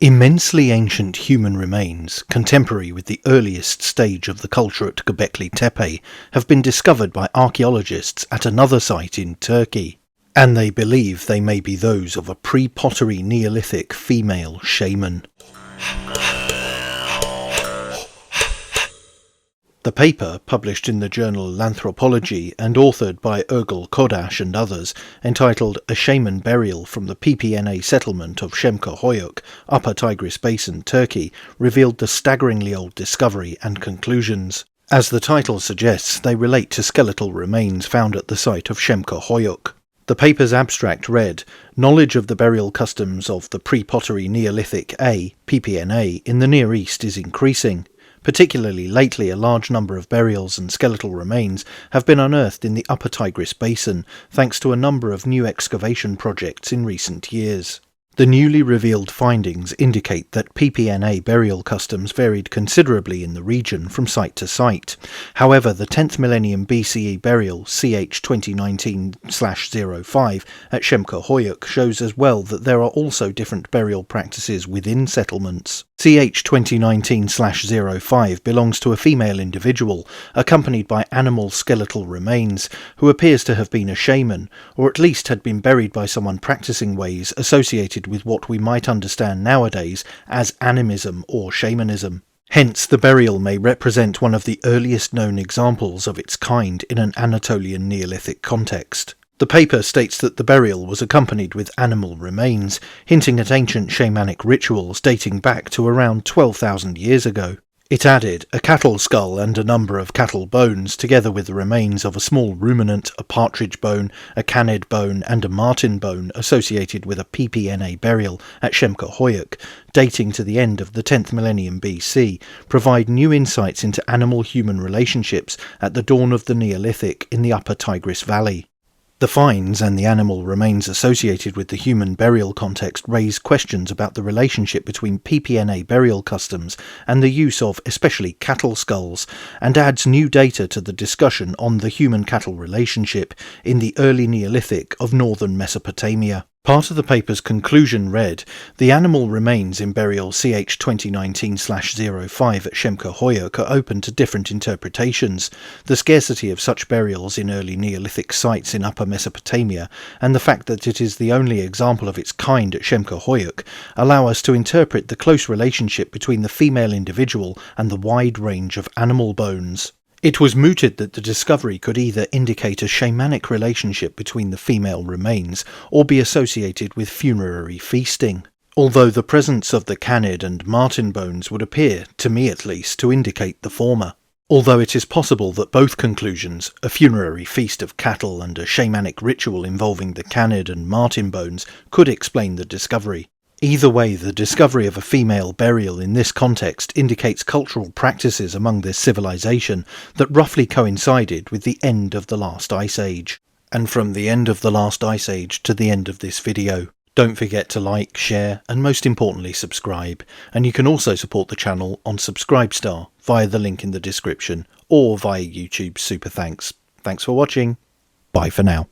Immensely ancient human remains, contemporary with the earliest stage of the culture at Göbekli Tepe, have been discovered by archaeologists at another site in Turkey, and they believe they may be those of a pre-pottery Neolithic female shaman. The paper, published in the journal Anthropology and authored by Ergül Kodaş and others, entitled A Shaman Burial from the PPNA Settlement of Şemköyük, Upper Tigris Basin, Turkey, revealed the staggeringly old discovery and conclusions. As the title suggests, they relate to skeletal remains found at the site of Şemköyük. The paper's abstract read, "Knowledge of the burial customs of the pre-pottery Neolithic A, PPNA, in the Near East is increasing. Particularly lately, a large number of burials and skeletal remains have been unearthed in the Upper Tigris Basin, thanks to a number of new excavation projects in recent years. The newly revealed findings indicate that PPNA burial customs varied considerably in the region from site to site. However, the 10th millennium BCE burial CH 2019/05 at Şemköyük shows as well that there are also different burial practices within settlements. CH 2019/05 belongs to a female individual, accompanied by animal skeletal remains, who appears to have been a shaman, or at least had been buried by someone practicing ways associated with what we might understand nowadays as animism or shamanism. Hence, the burial may represent one of the earliest known examples of its kind in an Anatolian Neolithic context. The paper states that the burial was accompanied with animal remains, hinting at ancient shamanic rituals dating back to around 12,000 years ago. It added a cattle skull and a number of cattle bones, together with the remains of a small ruminant, a partridge bone, a canid bone and a marten bone associated with a PPNA burial at Şemköyük, dating to the end of the 10th millennium BC, provide new insights into animal-human relationships at the dawn of the Neolithic in the Upper Tigris Valley. The finds and the animal remains associated with the human burial context raise questions about the relationship between PPNA burial customs and the use of especially cattle skulls, and adds new data to the discussion on the human-cattle relationship in the early Neolithic of northern Mesopotamia. Part of the paper's conclusion read, "The animal remains in burial CH 2019/05 at Şemköyük are open to different interpretations. The scarcity of such burials in early Neolithic sites in Upper Mesopotamia, and the fact that it is the only example of its kind at Şemköyük, allow us to interpret the close relationship between the female individual and the wide range of animal bones." It was mooted that the discovery could either indicate a shamanic relationship between the female remains or be associated with funerary feasting, although the presence of the canid and marten bones would appear, to me at least, to indicate the former. Although it is possible that both conclusions, a funerary feast of cattle and a shamanic ritual involving the canid and marten bones, could explain the discovery. Either way, the discovery of a female burial in this context indicates cultural practices among this civilization that roughly coincided with the end of the last ice age. And from the end of the last ice age to the end of this video, don't forget to like, share, and most importantly subscribe. And you can also support the channel on Subscribestar via the link in the description or via YouTube Super Thanks. Thanks for watching. Bye for now.